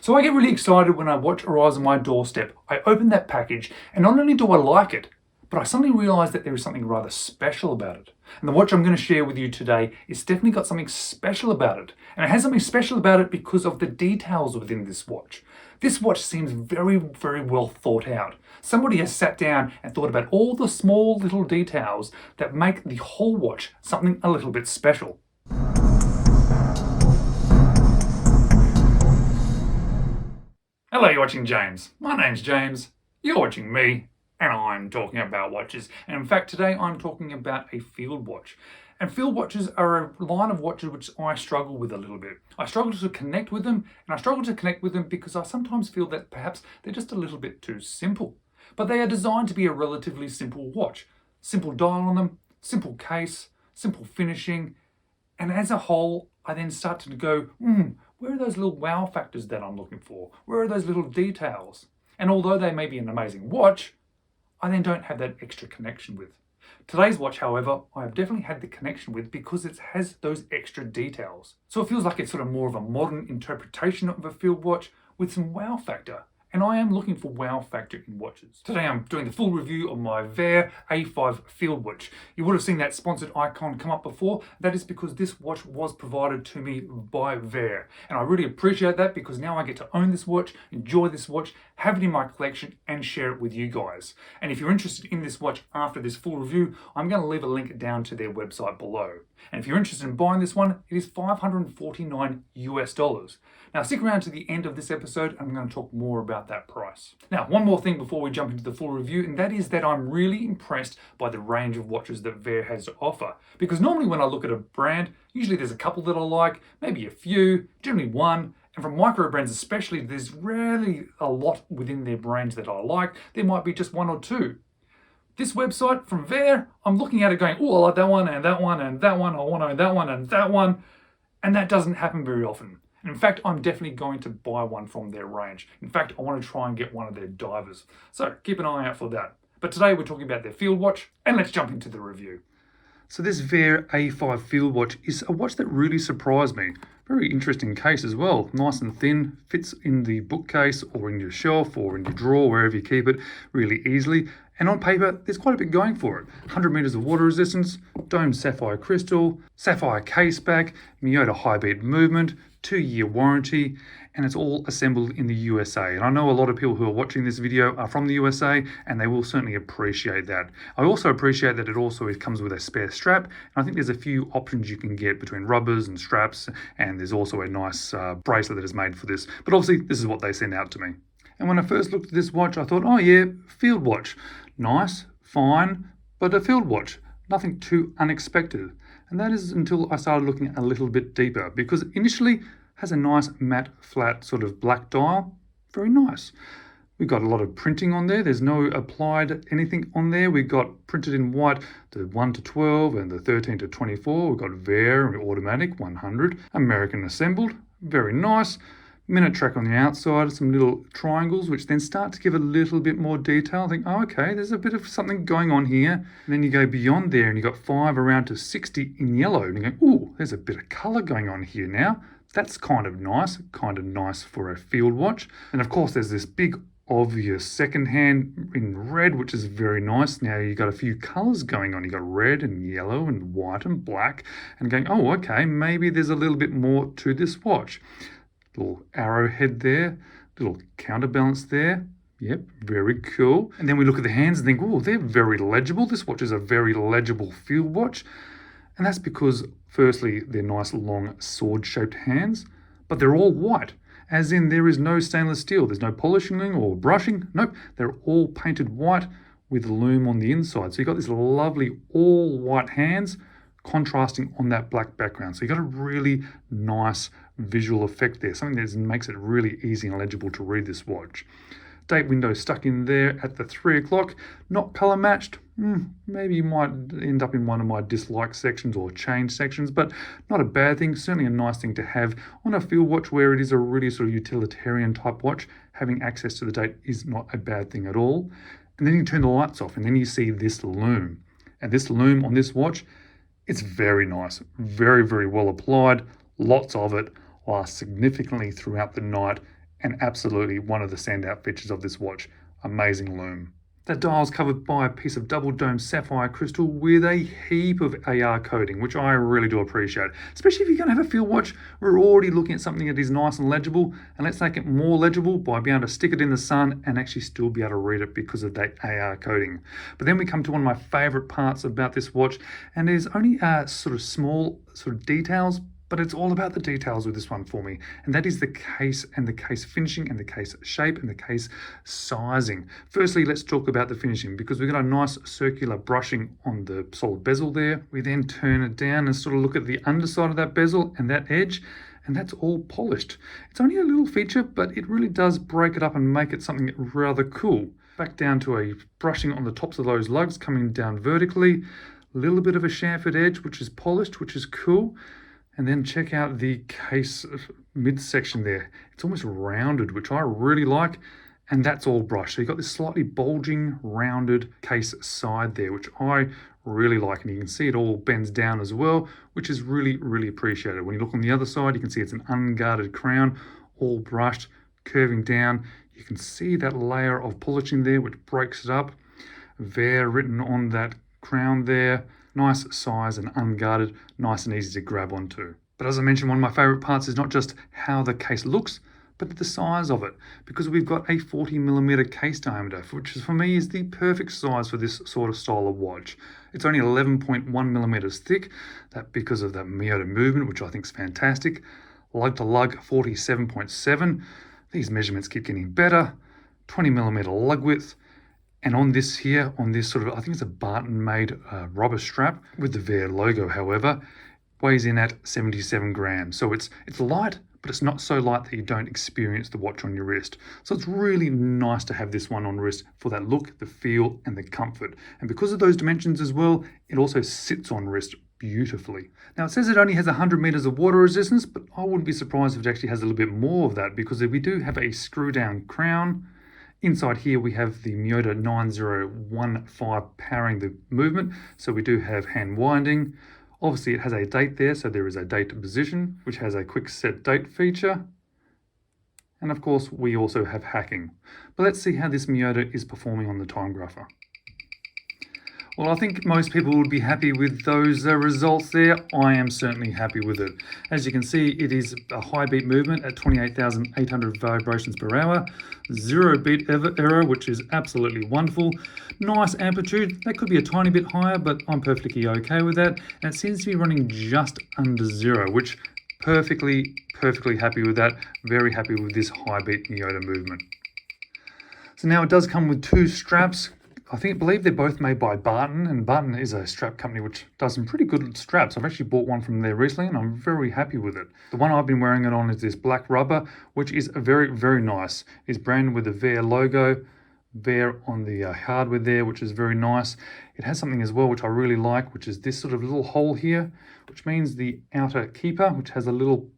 So I get really excited when a watch arrives on my doorstep. I open that package and not only do I like it, but I suddenly realise that there is something rather special about it. And the watch I'm going to share with you today is definitely got something special about it. And it has something special about it because of the details within this watch. This watch seems very, very well thought out. Somebody has sat down and thought about all the small little details that make the whole watch something a little bit special. Hello, you're watching James. My name's James, you're watching me, and I'm talking about watches. And in fact, today I'm talking about a field watch. And field watches are a line of watches which I struggle with a little bit. I struggle to connect with them, and I struggle to connect with them because I sometimes feel that perhaps they're just a little bit too simple. But they are designed to be a relatively simple watch. Simple dial on them, simple case, simple finishing, and as a whole, I then start to go, where are those little wow factors that I'm looking for? Where are those little details? And although they may be an amazing watch, I then don't have that extra connection with. Today's watch, however, I have definitely had the connection with because it has those extra details. So it feels like it's sort of more of a modern interpretation of a field watch with some wow factor. And I am looking for wow factor in watches. Today I'm doing the full review of my Vaer A5 field watch. You would have seen that sponsored icon come up before. That is because this watch was provided to me by Vaer. And I really appreciate that because now I get to own this watch, enjoy this watch, have it in my collection and share it with you guys. And if you're interested in this watch after this full review, I'm going to leave a link down to their website below. And if you're interested in buying this one, it is $549 US. Now stick around to the end of this episode, I'm going to talk more about that price. Now, one more thing before we jump into the full review, and that is that I'm really impressed by the range of watches that Vaer has to offer. Because normally when I look at a brand, usually there's a couple that I like, maybe a few, generally one. And from microbrands especially, there's rarely a lot within their range that I like. There might be just one or two. This website from Vaer, I'm looking at it going, oh, I like that one and that one and that one. I want to own that one and that one. And that doesn't happen very often. And in fact, I'm definitely going to buy one from their range. In fact, I want to try and get one of their divers. So keep an eye out for that. But today we're talking about their field watch, and let's jump into the review. So this Vaer A5 field watch is a watch that really surprised me. Very interesting case as well. Nice and thin, fits in the bookcase or in your shelf or in your drawer, wherever you keep it, really easily. And on paper, there's quite a bit going for it. 100 meters of water resistance, domed sapphire crystal, sapphire case back, Miyota high beat movement, 2-year warranty, and it's all assembled in the USA. And I know a lot of people who are watching this video are from the USA, and they will certainly appreciate that. I also appreciate that it also comes with a spare strap. And I think there's a few options you can get between rubbers and straps, and there's also a nice bracelet that is made for this. But obviously, this is what they send out to me. And when I first looked at this watch, I thought, oh yeah, field watch. Nice, fine, but a field watch. Nothing too unexpected. And that is until I started looking a little bit deeper, because initially it has a nice matte, flat sort of black dial. Very nice. We've got a lot of printing on there. There's no applied anything on there. We've got printed in white the 1 to 12 and the 13 to 24. We've got Vaer automatic 100, American assembled. Very nice. Minute track on the outside, some little triangles, which then start to give a little bit more detail. I think, oh, okay, there's a bit of something going on here. And then you go beyond there and you've got 5 around to 60 in yellow. And you go, ooh, there's a bit of color going on here now. That's kind of nice for a field watch. And of course, there's this big obvious second hand in red, which is very nice. Now you've got a few colors going on. You've got red and yellow and white and black. And going, oh, okay, maybe there's a little bit more to this watch. Little arrowhead there, little counterbalance there. Yep, very cool. And then we look at the hands and think, oh, they're very legible. This watch is a very legible field watch. And that's because, firstly, they're nice, long, sword-shaped hands, but they're all white, as in there is no stainless steel. There's no polishing or brushing. Nope, they're all painted white with lume on the inside. So you've got this lovely all-white hands contrasting on that black background. So you've got a really nice visual effect there, something that makes it really easy and legible to read this watch. Date window stuck in there at the 3 o'clock, not color matched. Maybe you might end up in one of my dislike sections or change sections, but not a bad thing. Certainly a nice thing to have on a field watch where it is a really sort of utilitarian type watch. Having access to the date is not a bad thing at all. And then you turn the lights off and then you see this lume. And this lume on this watch, it's very nice, very, very well applied. Lots of it, lasts significantly throughout the night and absolutely one of the standout features of this watch. Amazing lume. That dial is covered by a piece of double dome sapphire crystal with a heap of AR coating, which I really do appreciate. Especially if you're going to have a field watch, we're already looking at something that is nice and legible, and let's make it more legible by being able to stick it in the sun and actually still be able to read it because of that AR coating. But then we come to one of my favorite parts about this watch, and there's only sort of small details, but it's all about the details with this one for me, and that is the case and the case finishing and the case shape and the case sizing. Firstly, let's talk about the finishing, because we've got a nice circular brushing on the solid bezel there. We then turn it down and sort of look at the underside of that bezel and that edge, and that's all polished. It's only a little feature, but it really does break it up and make it something rather cool. Back down to a brushing on the tops of those lugs coming down vertically, a little bit of a chamfered edge which is polished, which is cool. And then check out the case midsection there. It's almost rounded, which I really like, and that's all brushed. So you've got this slightly bulging, rounded case side there, which I really like, and you can see it all bends down as well, which is really, really appreciated. When you look on the other side, you can see it's an unguarded crown, all brushed, curving down. You can see that layer of polishing there, which breaks it up. Vaer written on that crown there. Nice size and unguarded, nice and easy to grab onto. But as I mentioned, one of my favorite parts is not just how the case looks, but the size of it, because we've got a 40mm case diameter, which for me is the perfect size for this sort of style of watch. It's only 11.1mm thick, that because of that Miyota movement, which I think is fantastic. Lug to lug 47.7. These measurements keep getting better. 20mm lug width. And on this here, on this sort of, I think it's a Barton-made rubber strap with the Vaer logo, however, weighs in at 77 grams. So it's light, but it's not so light that you don't experience the watch on your wrist. So it's really nice to have this one on wrist for that look, the feel, and the comfort. And because of those dimensions as well, it also sits on wrist beautifully. Now it says it only has 100 meters of water resistance, but I wouldn't be surprised if it actually has a little bit more of that, because we do have a screw down crown. Inside here we have the Miyota 9015 powering the movement, so we do have hand winding. Obviously it has a date there, so there is a date position, which has a quick set date feature. And of course we also have hacking. But let's see how this Miyota is performing on the Timegrapher. Well, I think most people would be happy with those results there. I am certainly happy with it. As you can see, it is a high beat movement at 28,800 vibrations per hour. 0 beat error, which is absolutely wonderful. Nice amplitude. That could be a tiny bit higher, but I'm perfectly okay with that. And it seems to be running just under 0, which perfectly happy with that. Very happy with this high beat Miyota movement. So now it does come with 2 straps. I believe they're both made by Barton, and Barton is a strap company which does some pretty good straps. I've actually bought one from there recently and I'm very happy with it. The one I've been wearing it on is this black rubber, which is very nice. It's branded with the Vaer logo, Vaer on the hardware there, which is very nice. It has something as well which I really like, which is this sort of little hole here, which means the outer keeper, which has a little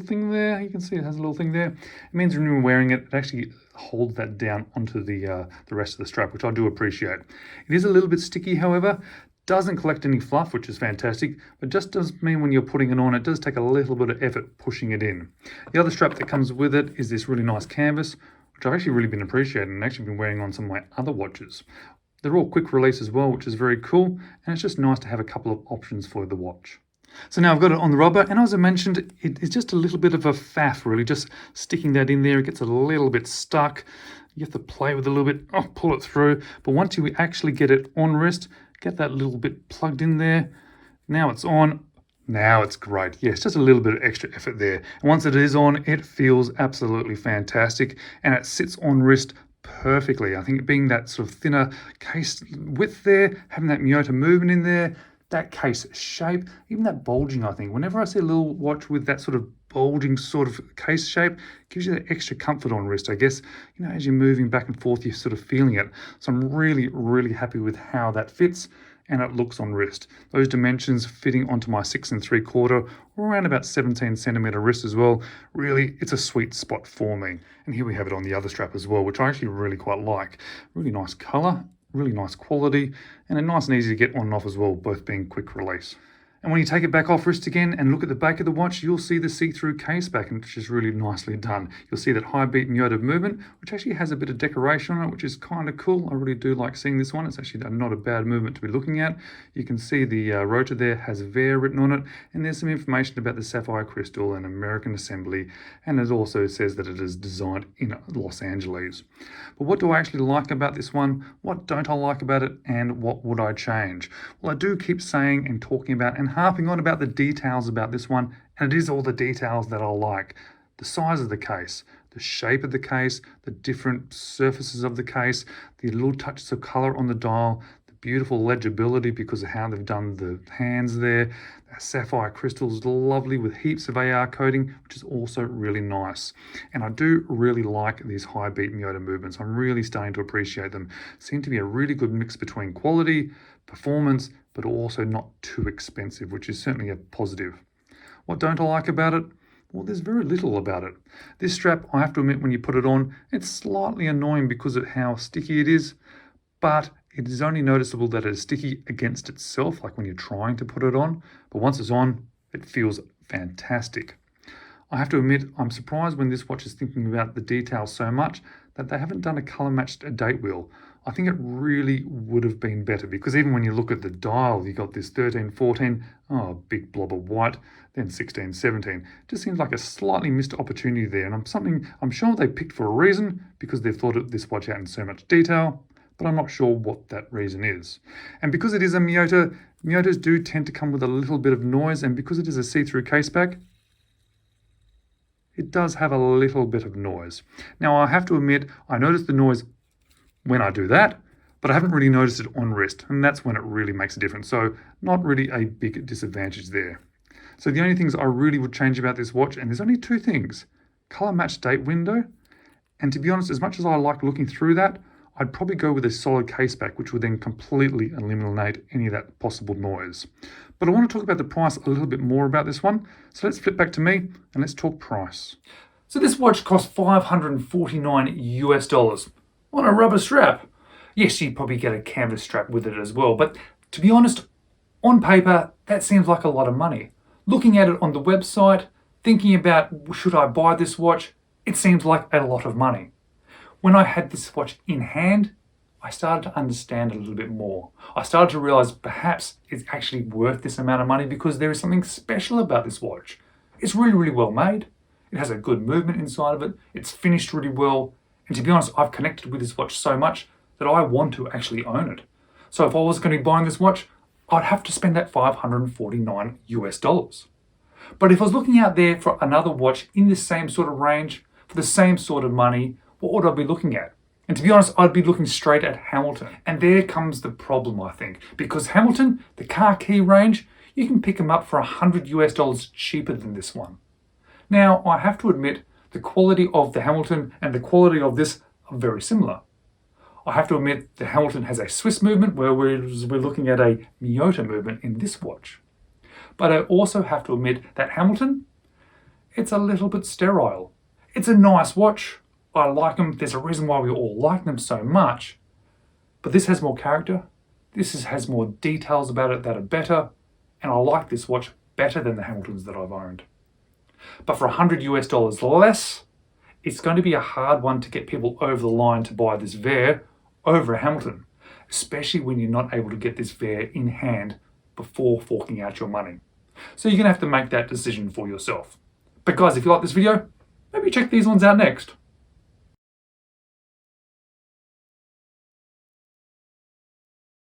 thing there. You can see it has a little thing there. It means when you're wearing it, it actually holds that down onto the rest of the strap, which I do appreciate. It is a little bit sticky, however. Doesn't collect any fluff, which is fantastic, but just does mean when you're putting it on, it does take a little bit of effort pushing it in. The other strap that comes with it is this really nice canvas, which I've actually really been appreciating and actually been wearing on some of my other watches. They're all quick release as well, which is very cool, and it's just nice to have a couple of options for the watch. So now I've got it on the rubber, and as I mentioned, it is just a little bit of a faff, really, just sticking that in there. It gets a little bit stuck. You have to play with it a little bit, pull it through. But once you actually get it on wrist, get that little bit plugged in there. Now it's on. Now it's great. Yeah, it's just a little bit of extra effort there. And once it is on, it feels absolutely fantastic, and it sits on wrist perfectly. I think it being that sort of thinner case width there, having that Miyota movement in there, that case shape, even that bulging, I think. Whenever I see a little watch with that sort of bulging sort of case shape, it gives you that extra comfort on wrist, I guess. You know, as you're moving back and forth, you're sort of feeling it. So I'm really happy with how that fits and it looks on wrist. Those dimensions fitting onto my 6 3/4, or around about 17 centimeter wrist as well. Really, it's a sweet spot for me. And here we have it on the other strap as well, which I actually really quite like. Really nice color, really nice quality, and a nice and easy to get on and off as well, both being quick release. And when you take it back off wrist again and look at the back of the watch, you'll see the see-through case back, which is really nicely done. You'll see that high beat myoto movement, which actually has a bit of decoration on it, which is kind of cool. I really do like seeing this one. It's actually not a bad movement to be looking at. You can see the rotor there has Vaer written on it, and there's some information about the sapphire crystal and American assembly, and it also says that it is designed in Los Angeles. But what do I actually like about this one? What don't I like about it, and what would I change? Well, I do keep saying and talking about and harping on about the details about this one, and it is all the details that I like. The size of the case, the shape of the case, the different surfaces of the case, the little touches of color on the dial, the beautiful legibility because of how they've done the hands there. The sapphire crystal is lovely with heaps of AR coating, which is also really nice. And I do really like these high beat myoto movements. I'm really starting to appreciate them. Seem to be a really good mix between quality, performance, but also not too expensive, which is certainly a positive. What don't I like about it? Well, there's very little about it. This strap, I have to admit, when you put it on, it's slightly annoying because of how sticky it is, but it is only noticeable that it is sticky against itself, like when you're trying to put it on, but once it's on, it feels fantastic. I have to admit, I'm surprised when this watch is thinking about the details so much that they haven't done a color matched date wheel. I think it really would have been better, because even when you look at the dial, you got this 13, 14, oh, big blob of white, then 16, 17. Just seems like a slightly missed opportunity there, and I'm sure they picked for a reason, because they've thought of this watch out in so much detail, but I'm not sure what that reason is. And because it is a myoto, myotos do tend to come with a little bit of noise, and because it is a see-through case back, it does have a little bit of noise. Now, I have to admit, I notice the noise when I do that, but I haven't really noticed it on wrist, and that's when it really makes a difference. So not really a big disadvantage there. So the only things I really would change about this watch, and there's only two things: color match date window, and to be honest, as much as I like looking through that, I'd probably go with a solid case back, which would then completely eliminate any of that possible noise. But I want to talk about the price a little bit more about this one. So let's flip back to me and let's talk price. So this watch costs $549 US on a rubber strap. Yes, you probably get a canvas strap with it as well, but to be honest, on paper, that seems like a lot of money. Looking at it on the website, thinking about should I buy this watch, it seems like a lot of money. When I had this watch in hand, I started to understand a little bit more. I started to realize perhaps it's actually worth this amount of money because there is something special about this watch. It's really, really well made. It has a good movement inside of it. It's finished really well. And to be honest, I've connected with this watch so much that I want to actually own it. So if I was going to be buying this watch, I'd have to spend that $549 US. But if I was looking out there for another watch in this same sort of range, for the same sort of money, what would I be looking at? And to be honest, I'd be looking straight at Hamilton. And there comes the problem, I think, because Hamilton, the car key range, you can pick them up for $100 US cheaper than this one. Now, I have to admit, the quality of the Hamilton and the quality of this are very similar. I have to admit the Hamilton has a Swiss movement where we're looking at a myoto movement in this watch. But I also have to admit that Hamilton, it's a little bit sterile. It's a nice watch. I like them. There's a reason why we all like them so much. But this has more character. This has more details about it that are better. And I like this watch better than the Hamiltons that I've owned. But for $100 US less, it's going to be a hard one to get people over the line to buy this Vaer over a Hamilton, especially when you're not able to get this Vaer in hand before forking out your money. So you're going to have to make that decision for yourself. But guys, if you like this video, maybe check these ones out next.